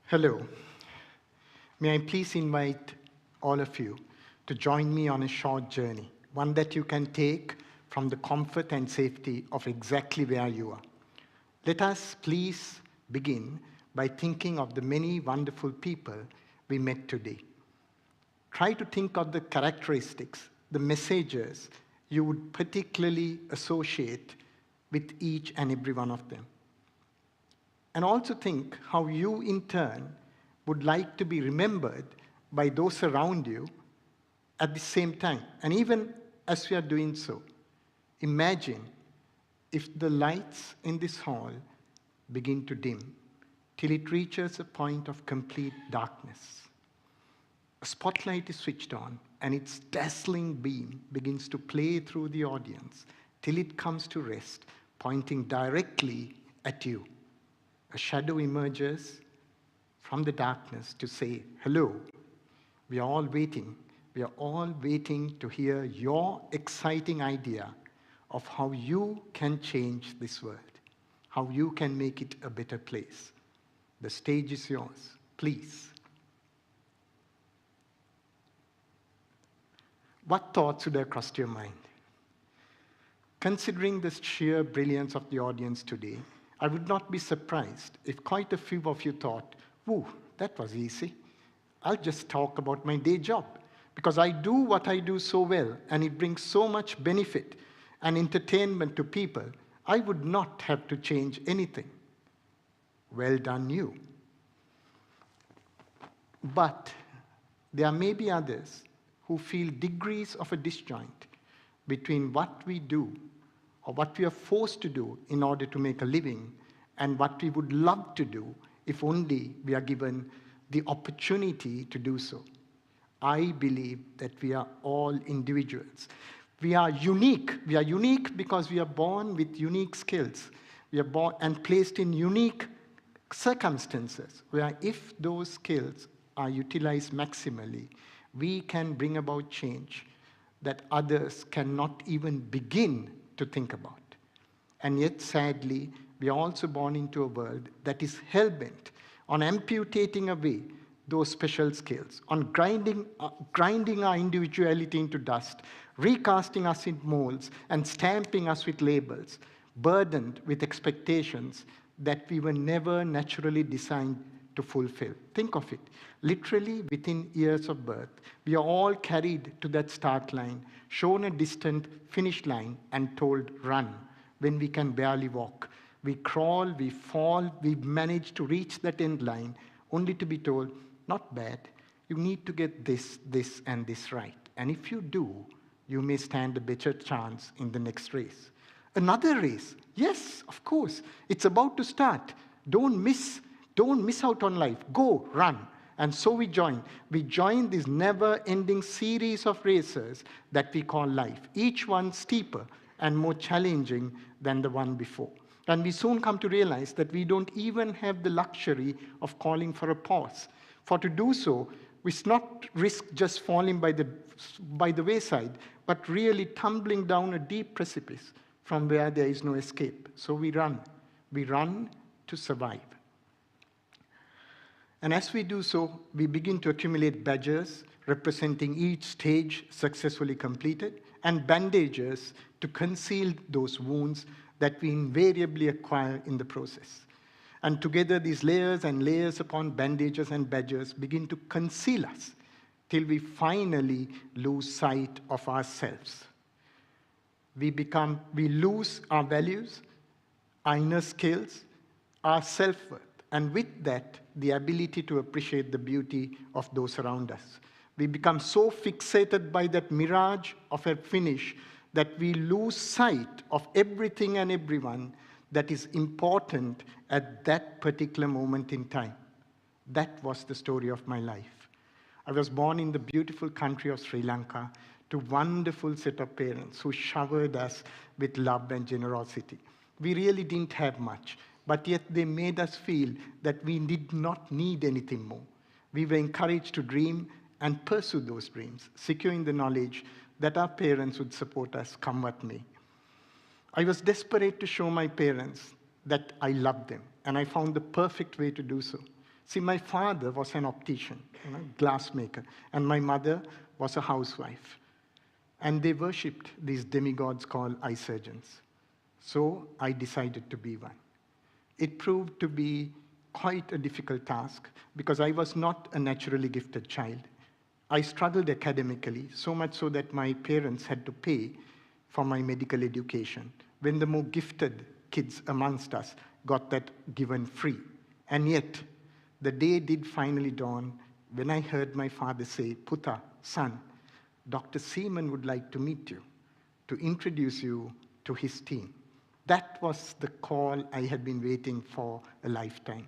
Hello. May I please invite all of you to join me on a short journey, one that you can take from the comfort and safety of exactly where you are. Let us please begin by thinking of the many wonderful people we met today. Try to think of the characteristics, the messages you would particularly associate with each and every one of them. And also think how you, in turn, would like to be remembered by those around you at the same time. And even as we are doing so, imagine if the lights in this hall begin to dim till it reaches a point of complete darkness. A spotlight is switched on, and its dazzling beam begins to play through the audience till it comes to rest, pointing directly at you. A shadow emerges from the darkness to say, hello, we are all waiting. We are all waiting to hear your exciting idea of how you can change this world, how you can make it a better place. The stage is yours. Please. What thoughts would have crossed your mind? Considering the sheer brilliance of the audience today, I would not be surprised if quite a few of you thought, "Woo, that was easy. I'll just talk about my day job because I do what I do so well and it brings so much benefit and entertainment to people. I would not have to change anything." Well done, you. But there may be others who feel degrees of a disjoint between what we do or what we are forced to do in order to make a living and what we would love to do if only we are given the opportunity to do so. I believe that we are all individuals. We are unique. We are unique because we are born with unique skills. We are born and placed in unique circumstances where if those skills are utilized maximally, we can bring about change that others cannot even begin to think about. And yet, sadly, we are also born into a world that is hell-bent on amputating away those special skills, on grinding our individuality into dust, recasting us in molds, and stamping us with labels, burdened with expectations that we were never naturally designed to fulfill. Think of it. Literally, within years of birth, we are all carried to that start line, shown a distant finish line, and told, run, when we can barely walk. We crawl, we fall, we manage to reach that end line, only to be told, not bad, you need to get this, this, and this right. And if you do, you may stand a better chance in the next race. Another race, yes, of course, it's about to start. Don't miss out on life. Go, run. And so we join. We join this never-ending series of races that we call life, each one steeper and more challenging than the one before. And we soon come to realize that we don't even have the luxury of calling for a pause. For to do so, we not risk just falling by the wayside, but really tumbling down a deep precipice from where there is no escape. So we run. We run to survive. And as we do so, we begin to accumulate badges representing each stage successfully completed and bandages to conceal those wounds that we invariably acquire in the process. And together, these layers and layers upon bandages and badges begin to conceal us till we finally lose sight of ourselves. We lose our values, our inner skills, our self-worth, and with that, the ability to appreciate the beauty of those around us. We become so fixated by that mirage of a finish that we lose sight of everything and everyone that is important at that particular moment in time. That was the story of my life. I was born in the beautiful country of Sri Lanka to a wonderful set of parents who showered us with love and generosity. We really didn't have much, but yet they made us feel that we did not need anything more. We were encouraged to dream and pursue those dreams, securing the knowledge that our parents would support us come what may. I was desperate to show my parents that I loved them, and I found the perfect way to do so. See, my father was an optician, glass maker, and my mother was a housewife. And they worshipped these demigods called eye surgeons. So I decided to be one. It proved to be quite a difficult task because I was not a naturally gifted child. I struggled academically, so much so that my parents had to pay for my medical education, when the more gifted kids amongst us got that given free. And yet, the day did finally dawn when I heard my father say, "Putta, son, Dr. Seaman would like to meet you, to introduce you to his team." That was the call I had been waiting for a lifetime.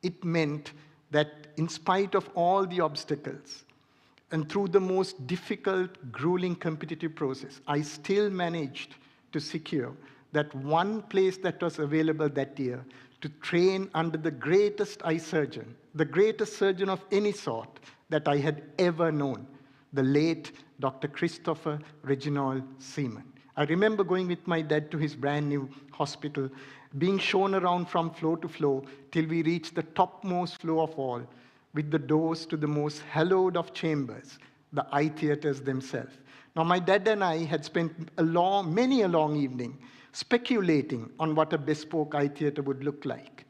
It meant that in spite of all the obstacles, and through the most difficult, grueling competitive process, I still managed to secure that one place that was available that year to train under the greatest eye surgeon, the greatest surgeon of any sort that I had ever known, the late Dr. Christopher Reginald Seaman. I remember going with my dad to his brand new hospital, being shown around from floor to floor till we reached the topmost floor of all, with the doors to the most hallowed of chambers, the eye theaters themselves. Now, my dad and I had spent many a long evening speculating on what a bespoke eye theater would look like.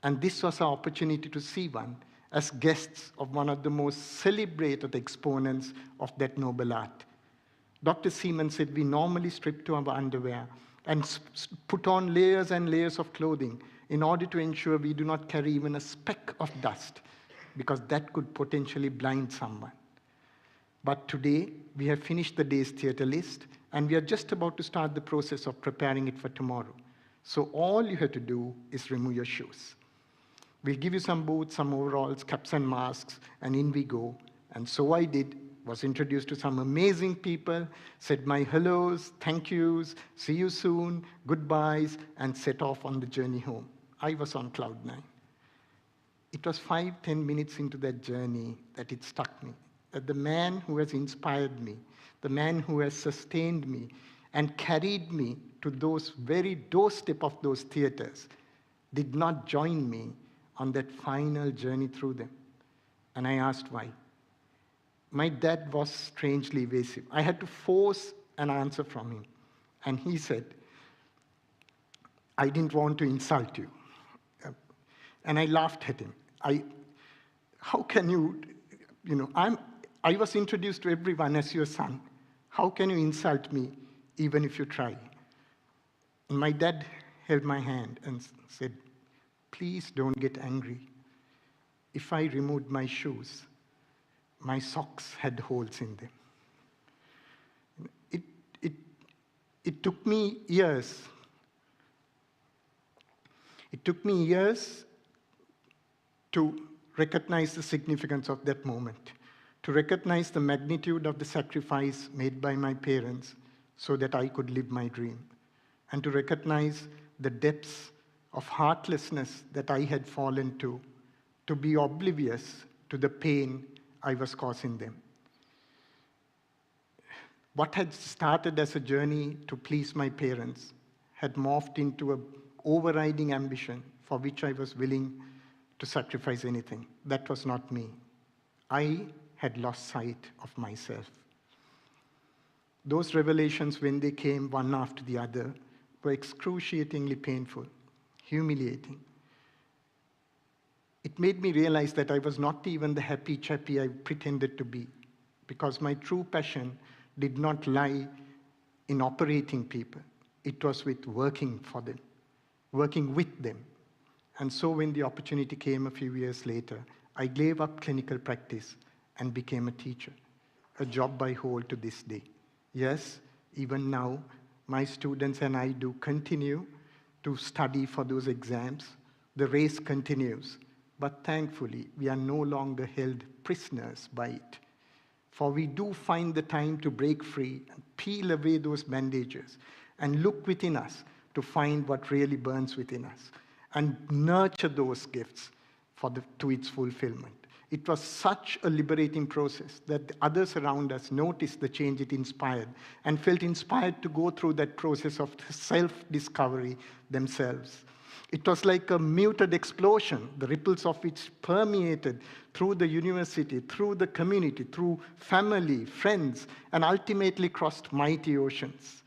And this was our opportunity to see one as guests of one of the most celebrated exponents of that noble art. Dr. Seaman said we normally strip to our underwear and put on layers and layers of clothing in order to ensure we do not carry even a speck of dust, because that could potentially blind someone. But today, we have finished the day's theater list, and we are just about to start the process of preparing it for tomorrow. So all you have to do is remove your shoes. We'll give you some boots, some overalls, caps and masks, and in we go. And so I did, was introduced to some amazing people, said my hellos, thank yous, see you soon, goodbyes, and set off on the journey home. I was on cloud 9. It was 5-10 minutes into that journey that it struck me, that the man who has inspired me, the man who has sustained me and carried me to those very doorstep of those theaters did not join me on that final journey through them. And I asked why. My dad was strangely evasive. I had to force an answer from him. And he said, "I didn't want to insult you." And I laughed at him. How can you, I was introduced to everyone as your son. How can you insult me even if you try? And my dad held my hand and said, "Please don't get angry. If I removed my shoes, my socks had holes in them." It took me years. It took me years to recognize the significance of that moment, to recognize the magnitude of the sacrifice made by my parents so that I could live my dream, and to recognize the depths of heartlessness that I had fallen to be oblivious to the pain I was causing them. What had started as a journey to please my parents had morphed into an overriding ambition for which I was willing to sacrifice anything. That was not me. I had lost sight of myself. Those revelations, when they came one after the other, were excruciatingly painful, humiliating. It made me realize that I was not even the happy chappy I pretended to be, because my true passion did not lie in operating people. It was with working for them, working with them. And so when the opportunity came a few years later, I gave up clinical practice and became a teacher, a job I hold to this day. Yes, even now, my students and I do continue to study for those exams. The race continues, but thankfully, we are no longer held prisoners by it. For we do find the time to break free and peel away those bandages and look within us to find what really burns within us and nurture those gifts to its fulfillment. It was such a liberating process that the others around us noticed the change it inspired and felt inspired to go through that process of self-discovery themselves. It was like a muted explosion, the ripples of which permeated through the university, through the community, through family, friends, and ultimately crossed mighty oceans.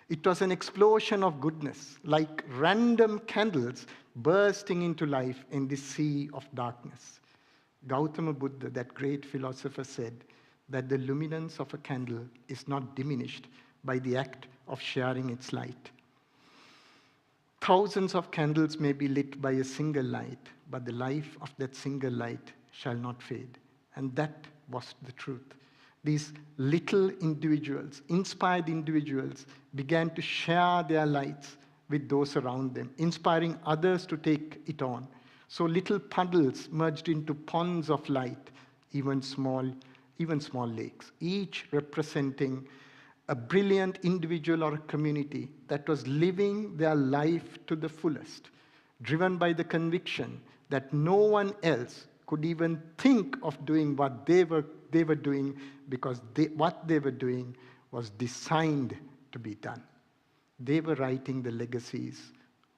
It was an explosion of goodness, like random candles bursting into life in this sea of darkness. Gautama Buddha, that great philosopher, said that the luminance of a candle is not diminished by the act of sharing its light. Thousands of candles may be lit by a single light, but the life of that single light shall not fade. And that was the truth. These little individuals, inspired individuals, began to share their lights with those around them, inspiring others to take it on. So little puddles merged into ponds of light, even small lakes, each representing a brilliant individual or a community that was living their life to the fullest, driven by the conviction that no one else could even think of doing what they were doing, because what they were doing was designed to be done. They were writing the legacies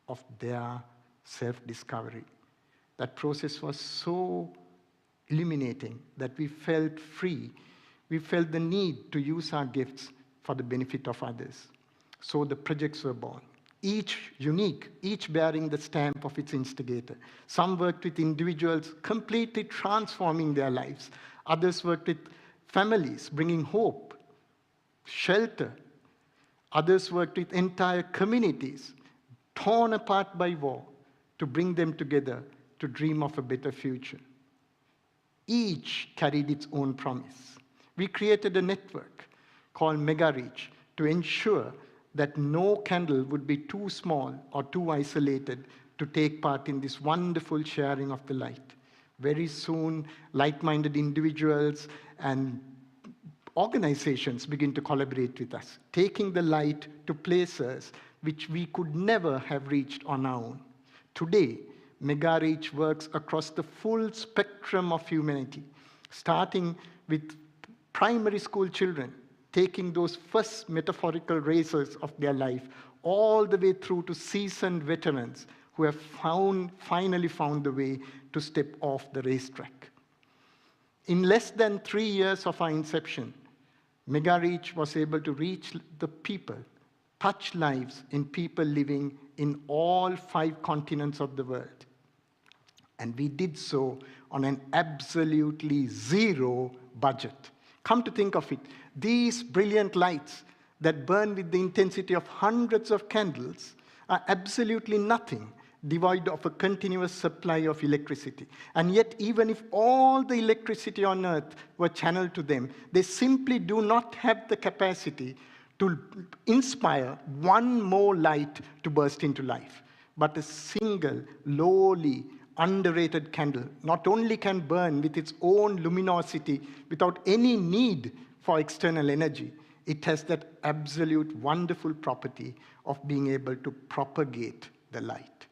of their self-discovery. That process was so illuminating that we felt free. We felt the need to use our gifts for the benefit of others. So the projects were born, each unique, each bearing the stamp of its instigator. Some worked with individuals completely transforming their lives. Others worked with families, bringing hope, shelter. Others worked with entire communities, torn apart by war, to bring them together to dream of a better future. Each carried its own promise. We created a network called MegaReach to ensure that no candle would be too small or too isolated to take part in this wonderful sharing of the light. Very soon, like-minded individuals and organizations begin to collaborate with us, taking the light to places which we could never have reached on our own. Today, MegaReach works across the full spectrum of humanity, starting with primary school children, taking those first metaphorical races of their life, all the way through to seasoned veterans who have finally found the way to step off the racetrack. In less than 3 years of our inception, MegaReach was able to reach the people, touch lives in people living in all 5 continents of the world. And we did so on an absolutely zero budget. Come to think of it, these brilliant lights that burn with the intensity of hundreds of candles are absolutely nothing, devoid of a continuous supply of electricity. And yet, even if all the electricity on earth were channeled to them, they simply do not have the capacity to inspire one more light to burst into life. But a single, lowly, underrated candle not only can burn with its own luminosity without any need for external energy, it has that absolute wonderful property of being able to propagate the light.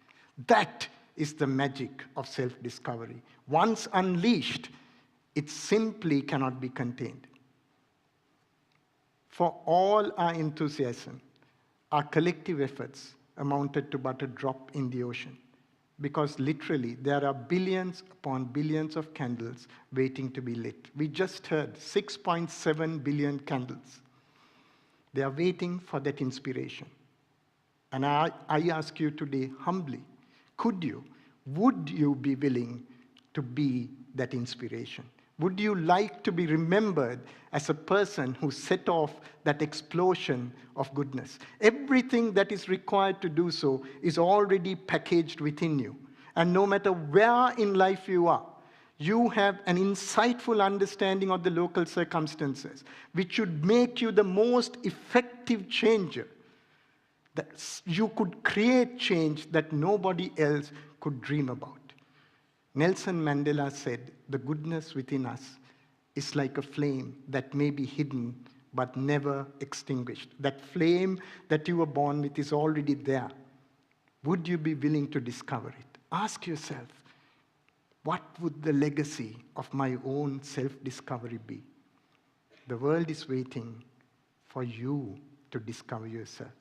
That is the magic of self-discovery. Once unleashed, it simply cannot be contained. For all our enthusiasm, our collective efforts amounted to but a drop in the ocean, because literally there are billions upon billions of candles waiting to be lit. We just heard 6.7 billion candles. They are waiting for that inspiration. And I ask you today humbly, would you be willing to be that inspiration? Would you like to be remembered as a person who set off that explosion of goodness? Everything that is required to do so is already packaged within you. And no matter where in life you are, you have an insightful understanding of the local circumstances, which should make you the most effective changer. That you could create change that nobody else could dream about. Nelson Mandela said, the goodness within us is like a flame that may be hidden but never extinguished. That flame that you were born with is already there. Would you be willing to discover it? Ask yourself, what would the legacy of my own self-discovery be? The world is waiting for you to discover yourself.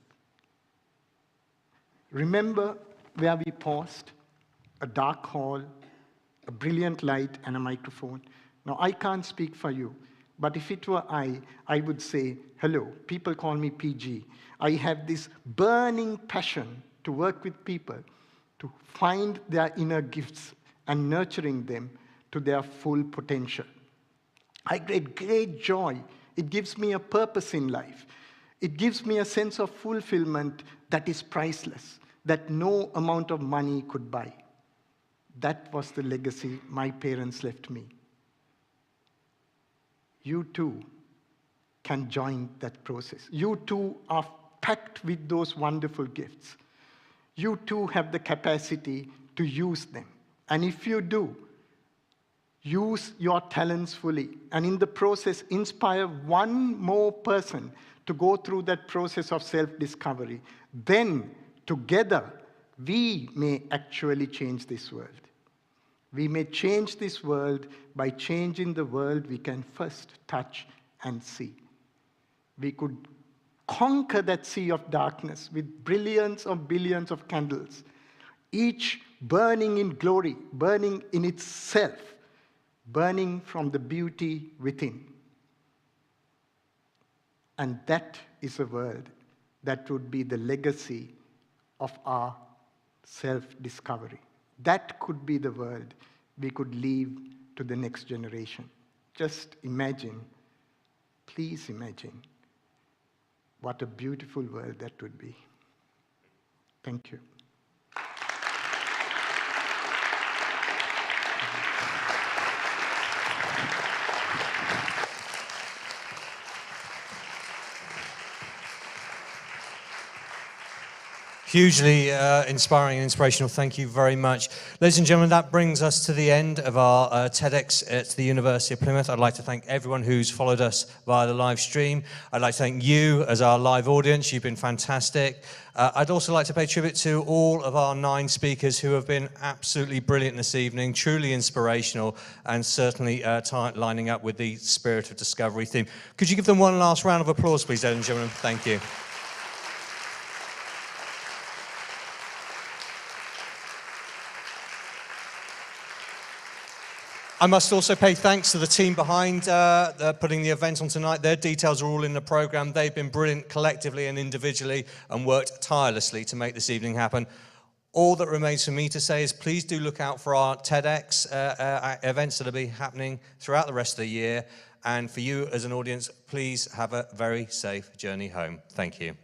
Remember where we paused, a dark hall, a brilliant light, and a microphone. Now, I can't speak for you, but if it were I would say, hello, people call me PG. I have this burning passion to work with people, to find their inner gifts and nurturing them to their full potential. I get great joy. It gives me a purpose in life. It gives me a sense of fulfillment that is priceless, that no amount of money could buy. That was the legacy my parents left me. You too can join that process. You too are packed with those wonderful gifts. You too have the capacity to use them. And if you do, use your talents fully, and in the process, inspire one more person to go through that process of self-discovery. Then, together, we may actually change this world. We may change this world by changing the world we can first touch and see. We could conquer that sea of darkness with brilliance of billions of candles, each burning in glory, burning in itself, burning from the beauty within. And that is a world that would be the legacy of our self-discovery. That could be the world we could leave to the next generation. Just imagine, please imagine, what a beautiful world that would be. Thank you. Hugely inspiring and inspirational. Thank you very much. Ladies and gentlemen, that brings us to the end of our TEDx at the University of Plymouth. I'd like to thank everyone who's followed us via the live stream. I'd like to thank you as our live audience. You've been fantastic. I'd also like to pay tribute to all of our 9 speakers who have been absolutely brilliant this evening, truly inspirational, and certainly lining up with the Spirit of Discovery theme. Could you give them one last round of applause, please, ladies and gentlemen? Thank you. I must also pay thanks to the team behind putting the event on tonight. Their details are all in the programme. They've been brilliant collectively and individually and worked tirelessly to make this evening happen. All that remains for me to say is please do look out for our TEDx events that will be happening throughout the rest of the year. And for you as an audience, please have a very safe journey home. Thank you.